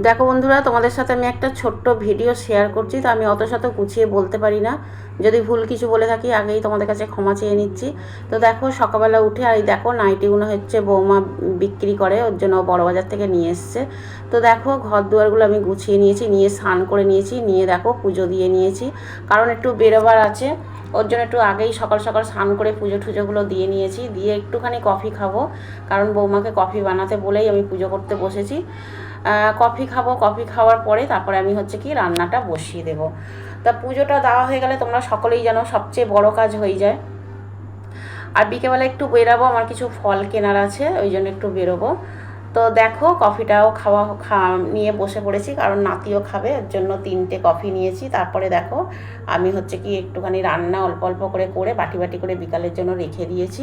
দেখো বন্ধুরা, তোমাদের সাথে আমি একটা ছোট্ট ভিডিও শেয়ার করছি। তো আমি অত শত গুছিয়ে বলতে পারি না, যদি ভুল কিছু বলে থাকি আগেই তোমাদের কাছে ক্ষমা চেয়ে নিচ্ছি। তো দেখো সকালবেলা উঠে আর এই দেখো নাইটিগুলো হচ্ছে বৌমা বিক্রি করে, ওর জন্য বড় বাজার থেকে নিয়ে এসছে। তো দেখো ঘর দুয়ারগুলো আমি গুছিয়ে নিয়েছি, নিয়ে স্নান করে নিয়েছি, নিয়ে দেখো পুজো দিয়ে নিয়েছি, কারণ একটু বেরোবার আছে, ওর জন্য একটু আগেই সকাল সকাল স্নান করে পুজো টুজোগুলো দিয়ে নিয়েছি। দিয়ে একটুখানি কফি খাবো, কারণ বৌমাকে কফি বানাতে বলেই আমি পুজো করতে বসেছি। কফি খাবো, কফি খাওয়ার পরে তারপরে আমি হচ্ছে কি রান্নাটা বসিয়ে দেবো। তা পুজোটা দেওয়া হয়ে গেলে তোমরা সকলেই জানো সবচেয়ে বড় কাজ হয়ে যায়। আর বিকেলবেলা একটু বেরাবো, আমার কিছু ফল কেনার আছে, ওই জন্য একটু বেরোবো। তো দেখো কফিটাও নিয়ে বসে পড়েছি, কারণ নাতিও খাবে, এর জন্য 3টে কফি নিয়েছি। তারপরে দেখো আমি হচ্ছে কি একটুখানি রান্না অল্প অল্প করে করে বাটি বাটি করে বিকালের জন্য রেখে দিয়েছি,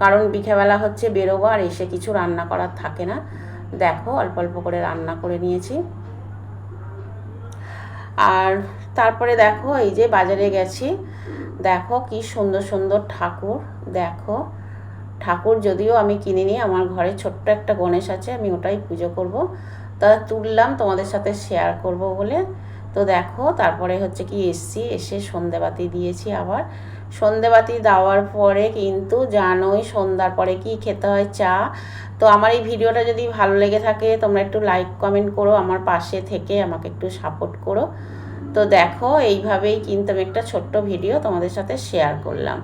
কারণ বিকেলবেলা হচ্ছে বেরোবো আর এসে কিছু রান্না করার থাকে না। দেখো অল্প অল্প করে রান্না করে নিয়েছি। আর তারপরে দেখো এই যে বাজারে গেছি, দেখো কি সুন্দর সুন্দর ঠাকুর। দেখো ঠাকুর যদিও আমি কিনিনি, আমার ঘরে ছোট্ট একটা গণেশ আছে, আমি ওটাই পুজো করব। তা তুললাম তোমাদের সাথে শেয়ার করব বলে। তো দেখো তারপরে হচ্ছে কি এসে সন্ধেবাতি দিয়েছি। আবার সন্ধেবাতি দেওয়ার পরে কিন্তু জানোই সন্ধ্যার পরে কি খেতে হয়, চা। তো আমার এই ভিডিওটা যদি ভালো লেগে থাকে তোমরা একটু লাইক কমেন্ট করো, আমার পাশে থেকে আমাকে একটু সাপোর্ট করো। তো দেখো এইভাবেই কিন্তু আমি একটা ছোট্ট ভিডিও তোমাদের সাথে শেয়ার করলাম।